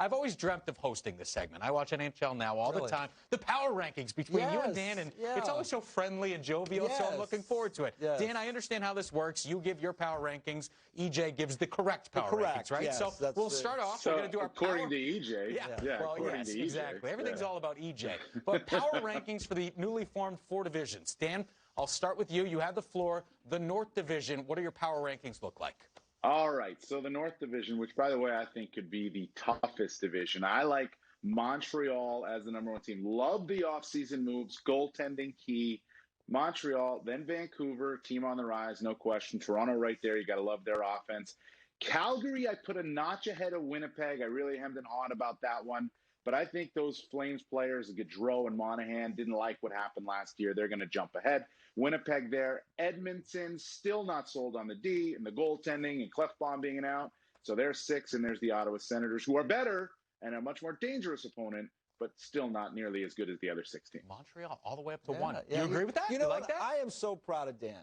I've always dreamt of hosting this segment. I watch NHL now all the time. The power rankings between you and Dan, and it's always so friendly and jovial, so I'm looking forward to it. Dan, I understand how this works. You give your power rankings. EJ gives the correct power rankings, right? Yes, so we'll start off. So we're going to do our according to EJ. Well, according yes, to EJ. exactly. Everything's all about EJ. But power rankings for the newly formed 4 divisions. Dan, I'll start with you. You have the floor. The North Division, what do your power rankings look like? All right. So the North Division, which, by the way, I think could be the toughest division. I like Montreal as the number 1 team. Love the offseason moves, goaltending key. Montreal, then Vancouver, team on the rise, no question. Toronto right there. You got to love their offense. Calgary, I put a notch ahead of Winnipeg. I really hemmed and hawed about that one. But I think those Flames players, Gaudreau and Monahan, didn't like what happened last year. They're going to jump ahead. Winnipeg there. Edmonton, still not sold on the D and the goaltending and Clefbaum being out. So they're 6, and there's the Ottawa Senators, who are better and a much more dangerous opponent, but still not nearly as good as the other 6 teams. Montreal all the way up to 1. You agree with that? You know like what? that? I am so proud of Dan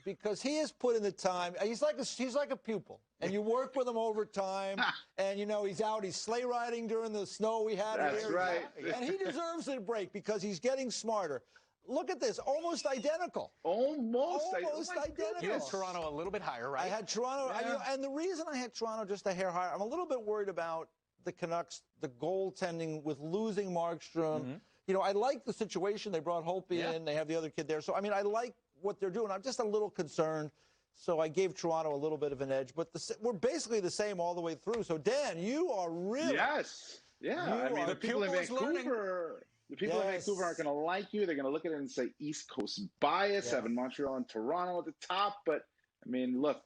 because he has put in the time. He's like a pupil, and you work with him over time. And he's out. He's sleigh riding during the snow we had That's here. right. And he deserves a break because he's getting smarter. Look at this, almost identical. Almost identical. You had Toronto a little bit higher, right? I had Toronto, and the reason I had Toronto just a hair higher, I'm a little bit worried about the Canucks, the goaltending with losing Markstrom. I like the situation. They brought Holtby in. They have the other kid there. So, I like what they're doing. I'm just a little concerned. So I gave Toronto a little bit of an edge. But we're basically the same all the way through. So, Dan, you are really... Yes. Yeah. The people in Vancouver... The people in Vancouver aren't going to like you. They're going to look at it and say East Coast bias, having Montreal and Toronto at the top. But, look,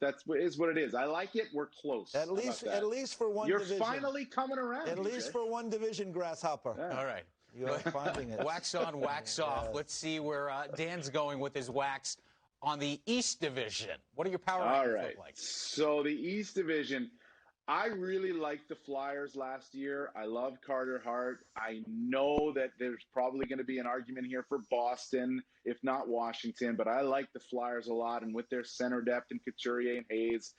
that's what it is. I like it. We're close. At least for one division. You're finally coming around. At least for one division, Grasshopper. Yeah. All right. You're finding it. Wax on, wax off. Let's see where Dan's going with his wax on the East Division. What do your power rankings look like? So the East Division, I really liked the Flyers last year. I love Carter Hart. I know that there's probably going to be an argument here for Boston, if not Washington, but I like the Flyers a lot, and with their center depth in Couturier and Hayes.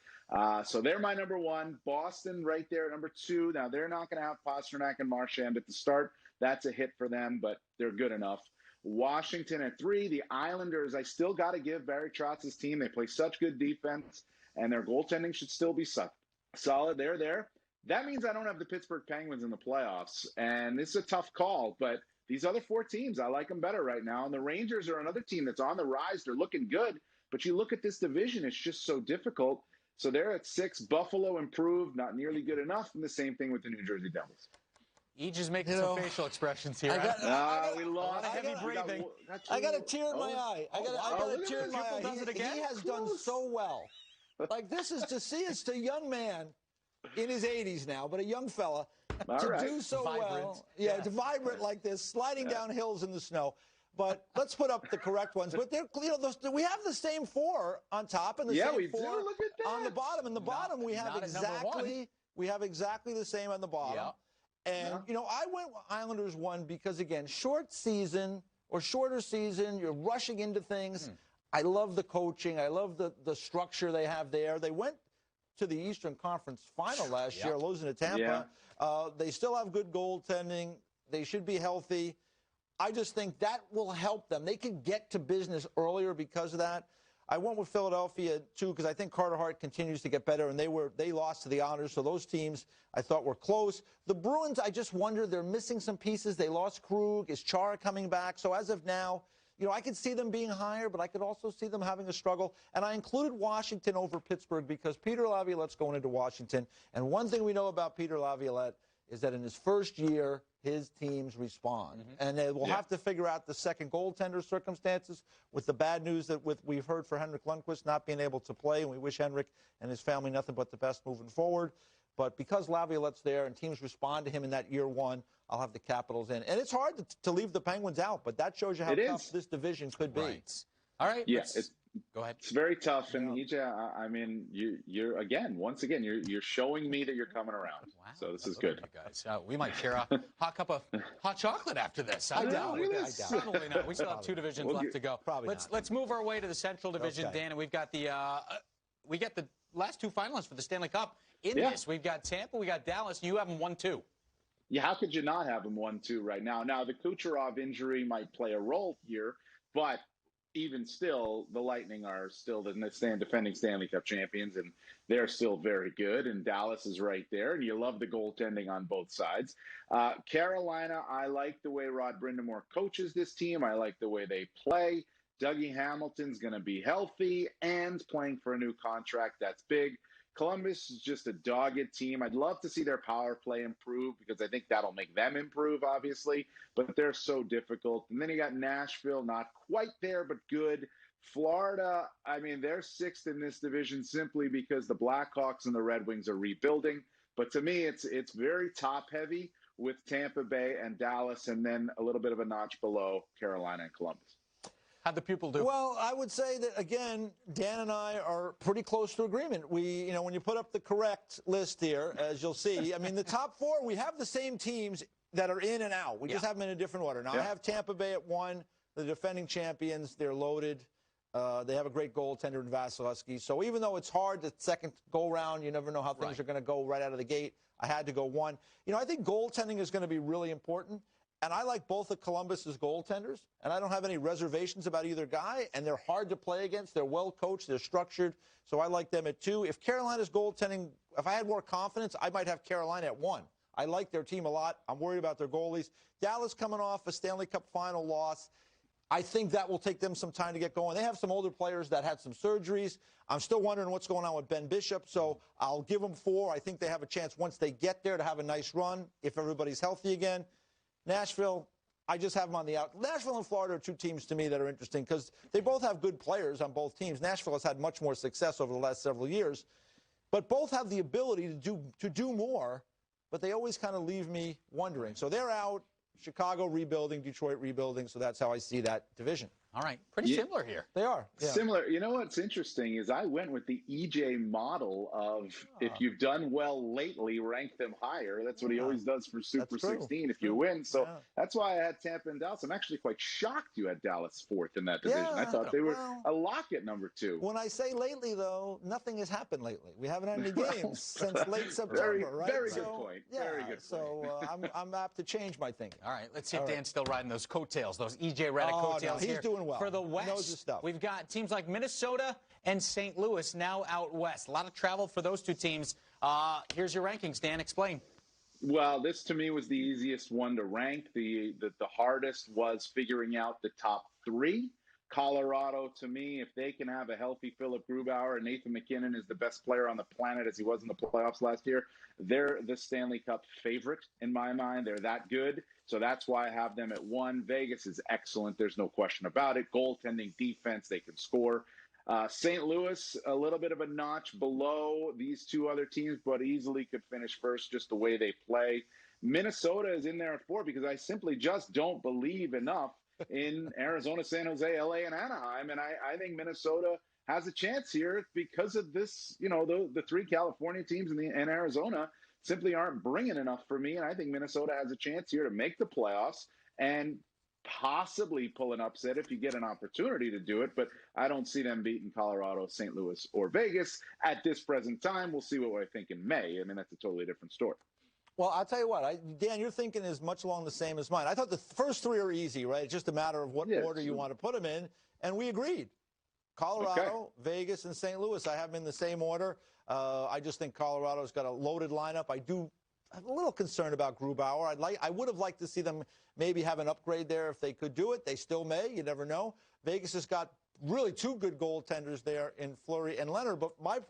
So they're my number 1. Boston right there at number 2. Now, they're not going to have Pasternak and Marchand at the start. That's a hit for them, but they're good enough. Washington at 3. The Islanders, I still got to give Barry Trotz's team. They play such good defense, and their goaltending should still be solid. They're there. That means I don't have the Pittsburgh Penguins in the playoffs, and this is a tough call, but these other 4 teams, I like them better right now, and the Rangers are another team that's on the rise. They're looking good, but you look at this division, it's just so difficult. So they're at 6. Buffalo improved, not nearly good enough, and the same thing with the New Jersey Devils. Each is making some facial expressions here. We lost. Heavy breathing. I got a tear in my eye. I got a tear in my eye. He has done so well. Like, this is to see it's a young man in his 80s now, but a young fella do so well. Yeah, it's vibrant like this, sliding down hills in the snow. But let's put up the correct ones. But they're, we have the same 4 on top and the same 4 Look at that. on the bottom. And the bottom we have exactly the same on the bottom. Yeah. And, I went with Islanders 1 because, again, short season or shorter season, you're rushing into things. I love the coaching. I love the structure they have there. They went to the Eastern Conference final last year, losing to Tampa. They still have good goaltending. They should be healthy. I just think that will help them. They could get to business earlier because of that. I went with Philadelphia, too, because I think Carter Hart continues to get better, and they lost to the Islanders, so those teams I thought were close. The Bruins, I just wonder, they're missing some pieces. They lost Krug. Is Chara coming back? So as of now, I could see them being higher, but I could also see them having a struggle. And I included Washington over Pittsburgh because Peter Laviolette's going into Washington. And one thing we know about Peter Laviolette is that in his first year, his teams respond. And they will have to figure out the second goaltender circumstances with the bad news that we've heard for Henrik Lundqvist not being able to play. And we wish Henrik and his family nothing but the best moving forward. But because Laviolette's there and teams respond to him in that year 1, I'll have the Capitals in. And it's hard to leave the Penguins out, but that shows you how tough this division could be. Right. All right. Yeah, go ahead. It's very tough. And EJ, you're once again, you're showing me that you're coming around. Wow. So this is good. You guys. We might share a hot cup of hot chocolate after this. I doubt it. Probably not. We still have 2 divisions left to go. Let's move our way to the Central Division, Dan, and we've got the last 2 finalists for the Stanley Cup in this. We've got Tampa, we got Dallas. You have them 1-2. Yeah, how could you not have them 1-2 right now? Now, the Kucherov injury might play a role here, but even still, the Lightning are still the defending Stanley Cup champions, and they're still very good, and Dallas is right there, and you love the goaltending on both sides. Carolina, I like the way Rod Brindamore coaches this team. I like the way they play. Dougie Hamilton's going to be healthy and playing for a new contract. That's big. Columbus is just a dogged team. I'd love to see their power play improve because I think that'll make them improve, obviously, but they're so difficult. And then you got Nashville, not quite there, but good. Florida, I mean, they're sixth in this division simply because the Blackhawks and the Red Wings are rebuilding. But to me, it's very top-heavy with Tampa Bay and Dallas, and then a little bit of a notch below Carolina and Columbus. How'd the people do? Well, I would say that, again, Dan and I are pretty close to agreement. We, when you put up the correct list here, as you'll see, I mean, the top four, we have the same teams that are in and out. We just have them in a different order. Now, I have Tampa Bay at 1, the defending champions. They're loaded. They have a great goaltender in Vasilevsky. So even though it's hard the second go-round, you never know how things are going to go right out of the gate, I had to go 1. I think goaltending is going to be really important. And I like both of Columbus's goaltenders, and I don't have any reservations about either guy, and they're hard to play against. They're well coached. They're structured, so I like them at 2. If Carolina's goaltending, if I had more confidence, I might have Carolina at 1. I like their team a lot. I'm worried about their goalies. Dallas coming off a Stanley Cup final loss. I think that will take them some time to get going. They have some older players that had some surgeries. I'm still wondering what's going on with Ben Bishop, so I'll give them 4. I think they have a chance once they get there to have a nice run if everybody's healthy again. Nashville, I just have them on the out. Nashville and Florida are 2 teams to me that are interesting because they both have good players on both teams. Nashville has had much more success over the last several years, but both have the ability to do more, but they always kind of leave me wondering. So they're out. Chicago rebuilding, Detroit rebuilding, so that's how I see that division. All right, pretty similar here. They are. Yeah. Similar. You know what's interesting is I went with the EJ model of if you've done well lately, rank them higher. That's what he always does for Super 16 if you win. So that's why I had Tampa and Dallas. I'm actually quite shocked you had Dallas 4th in that division. I thought they were a lock at number 2. When I say lately, though, nothing has happened lately. We haven't had any games since late September, right? Very good point. Very good point. So I'm apt to change my thinking. All right, let's see if Dan's still riding those coattails, those EJ Redick coattails he's doing well. For the West, we've got teams like Minnesota and St. Louis now out west. A lot of travel for those 2 teams. Here's your rankings, Dan. Explain. Well, this to me was the easiest one to rank. The hardest was figuring out the top 3. Colorado, to me, if they can have a healthy Philip Grubauer, and Nathan McKinnon is the best player on the planet as he was in the playoffs last year, they're the Stanley Cup favorite in my mind. They're that good. So that's why I have them at 1. Vegas is excellent. There's no question about it. Goaltending, defense, they can score. St. Louis, a little bit of a notch below these 2 other teams, but easily could finish first just the way they play. Minnesota is in there at 4 because I simply just don't believe enough in Arizona, San Jose, LA, and Anaheim. And I think Minnesota has a chance here because of this, the 3 California teams in Arizona simply aren't bringing enough for me. And I think Minnesota has a chance here to make the playoffs and possibly pull an upset if you get an opportunity to do it. But I don't see them beating Colorado, St. Louis, or Vegas at this present time. We'll see what I think in May. I mean, that's a totally different story. Well, I'll tell you what, Dan, your thinking is much along the same as mine. I thought the first 3 are easy, right? It's just a matter of what order you want to put them in, and we agreed. Colorado, Vegas, and St. Louis, I have them in the same order. I just think Colorado's got a loaded lineup. I'm a little concerned about Grubauer. I would have liked to see them maybe have an upgrade there if they could do it. They still may. You never know. Vegas has got really 2 good goaltenders there in Fleury and Leonard. But my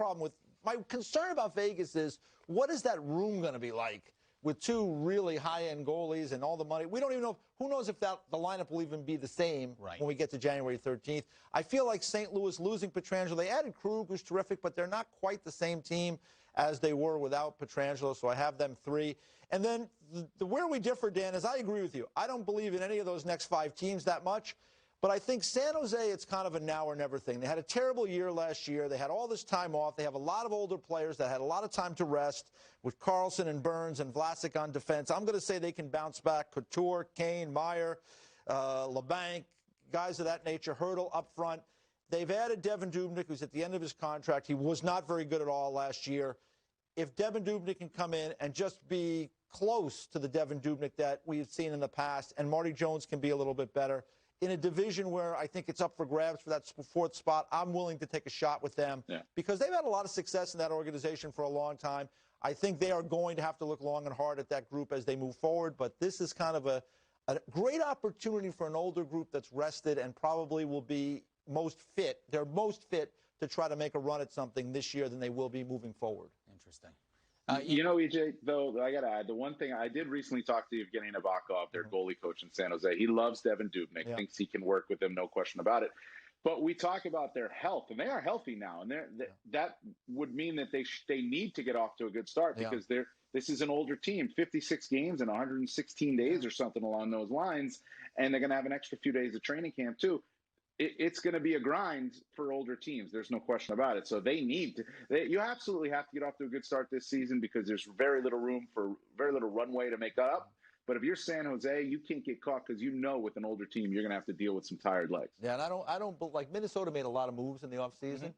concern about Vegas is what is that room going to be like with 2 really high-end goalies and all the money? We don't even know. Who knows if the lineup will even be the same when we get to January 13th. I feel like St. Louis losing Pietrangelo. They added Krug, who's terrific, but they're not quite the same team as they were without Pietrangelo, so I have them 3. And then where we differ, Dan, is I agree with you. I don't believe in any of those next 5 teams that much, but I think San Jose, it's kind of a now or never thing. They had a terrible year last year. They had all this time off. They have a lot of older players that had a lot of time to rest with Carlson and Burns and Vlasic on defense. I'm going to say they can bounce back. Couture, Kane, Meyer, LeBanc, guys of that nature, Hurdle up front. They've added Devin Dubnyk, who's at the end of his contract. He was not very good at all last year. if Devin Dubnyk can come in and just be close to the Devin Dubnyk that we've seen in the past, and Marty Jones can be a little bit better, in a division where I think it's up for grabs for that fourth spot, I'm willing to take a shot with them because they've had a lot of success in that organization for a long time. I think they are going to have to look long and hard at that group as they move forward, but this is kind of a great opportunity for an older group that's rested and probably will be most fit. They're most fit to try to make a run at something this year than they will be moving forward. Interesting. EJ, though, I got to add, the one thing I did recently talk to Evgeny Nabokov, their goalie coach in San Jose. He loves Devin Dubnyk, thinks he can work with him, no question about it. But we talk about their health, and they are healthy now, and that would mean that they need to get off to a good start because this is an older team, 56 games in 116 days or something along those lines, and they're going to have an extra few days of training camp too. It's going to be a grind for older teams. There's no question about it. So they need to. You absolutely have to get off to a good start this season because there's very little runway to make up. But if you're San Jose, you can't get caught because with an older team, you're going to have to deal with some tired legs. Yeah, and I don't like Minnesota made a lot of moves in the offseason.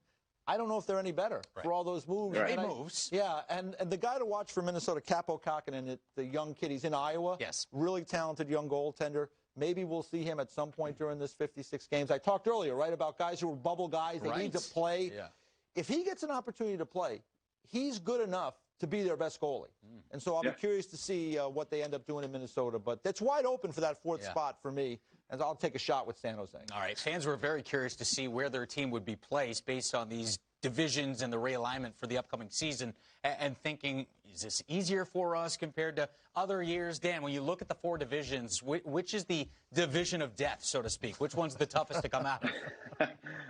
I don't know if they're any better for all those moves. Right. Moves. Yeah, and the guy to watch for Minnesota, Capo Kakkonen, the young kid, he's in Iowa. Yes. Really talented young goaltender. Maybe we'll see him at some point during this 56 games. I talked earlier, right, about guys who are bubble guys. They need to play. Yeah. If he gets an opportunity to play, he's good enough to be their best goalie. And so I'll be curious to see what they end up doing in Minnesota. But that's wide open for that fourth spot for me, and I'll take a shot with San Jose. All right. Fans were very curious to see where their team would be placed based on these divisions and the realignment for the upcoming season and thinking, is this easier for us compared to other years? Dan, when you look at the four divisions, which is the division of death, so to speak? Which one's the toughest to come out of?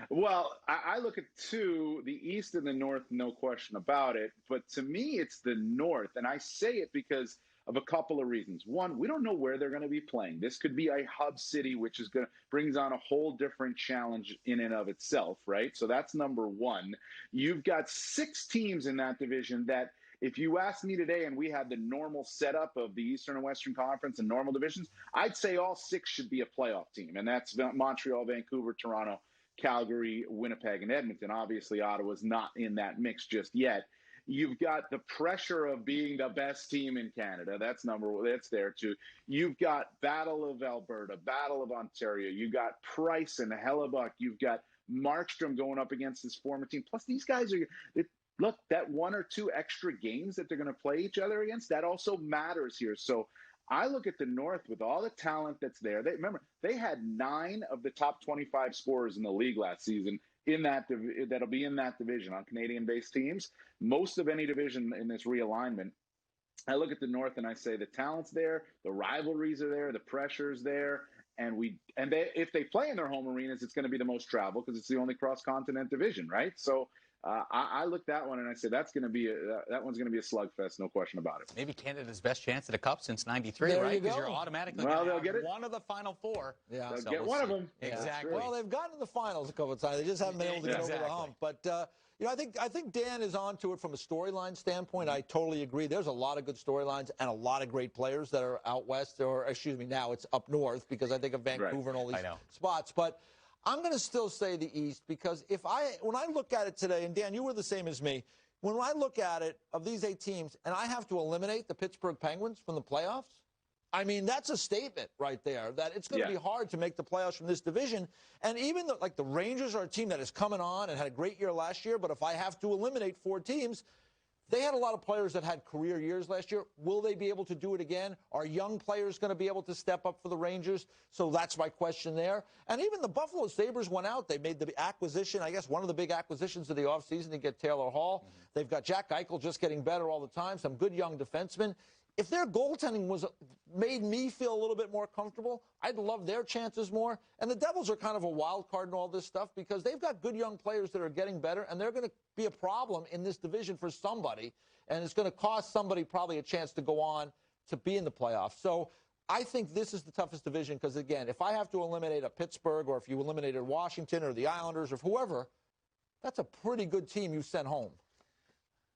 Well, I look at two, the East and the North, no question about it. But to me, it's the North. And I say it because of a couple of reasons. One, we don't know where they're going to be playing. This could be a hub city, which is brings on a whole different challenge in and of itself, right? So that's number one. You've got 6 teams in that division that, if you asked me today and we had the normal setup of the Eastern and Western Conference and normal divisions, I'd say all 6 should be a playoff team. And that's Montreal, Vancouver, Toronto, Calgary, Winnipeg, and Edmonton. Obviously, Ottawa's not in that mix just yet. You've got the pressure of being the best team in Canada. That's there too. You've got Battle of Alberta, Battle of Ontario. You've got Price and Hellebuck. You've got Markstrom going up against his former team. Plus, these guys look, that 1 or 2 extra games that they're going to play each other against, that also matters here. So I look at the North with all the talent that's there. Remember, they had 9 of the top 25 scorers in the league last season that'll be in that division on Canadian-based teams. Most of any division in this realignment, I look at the North and I say the talent's there, the rivalries are there, the pressure's there, if they play in their home arenas, it's going to be the most travel because it's the only cross-continent division, right? So I look at that one and I say that one's going to be a slugfest, no question about it. Maybe Canada's best chance at a cup since '93, right? Because you're automatically going to get one of the Final 4. Yeah, they'll get one of them. Exactly. Well, they've gotten to the finals a couple of times. They just haven't been able to get over the hump. But I think Dan is onto it from a storyline standpoint. I totally agree. There's a lot of good storylines and a lot of great players that are out west, or excuse me, now it's up north because I think of Vancouver and all these spots. But I'm going to still say the East because when I look at it today, and Dan, you were the same as me, when I look at it of these 8 teams and I have to eliminate the Pittsburgh Penguins from the playoffs, I mean, that's a statement right there that it's going to be hard to make the playoffs from this division. And even the Rangers are a team that is coming on and had a great year last year, but if I have to eliminate 4 teams, they had a lot of players that had career years last year. Will they be able to do it again? Are young players going to be able to step up for the Rangers? So that's my question there. And even the Buffalo Sabres went out. They made the acquisition, I guess one of the big acquisitions of the offseason to get Taylor Hall. They've got Jack Eichel just getting better all the time, some good young defensemen. If their goaltending made me feel a little bit more comfortable, I'd love their chances more. And the Devils are kind of a wild card in all this stuff because they've got good young players that are getting better, and they're going to be a problem in this division for somebody, and it's going to cost somebody probably a chance to go on to be in the playoffs. So I think this is the toughest division because, again, if I have to eliminate a Pittsburgh or if you eliminated Washington or the Islanders or whoever, that's a pretty good team you sent home.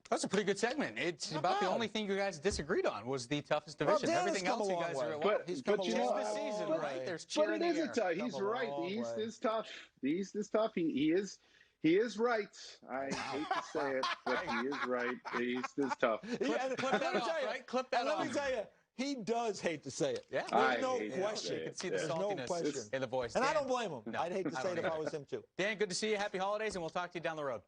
That's a pretty good segment. It's about the only thing you guys disagreed on was the toughest division. Well, everything else you guys are but he's come along the season, right? There's cheering But it is tough. He's right. The East is tough. The East is tough. He is. He is right. I hate to say it, but he is right. The East is tough. Clip that off, right? Clip that off. Let me tell you, he does hate to say it. Yeah. There's no question. You can see the There's no saltiness question in the voice. And Dan, I don't blame him. No, I'd hate to say it if I was him, too. Dan, good to see you. Happy holidays, and we'll talk to you down the road.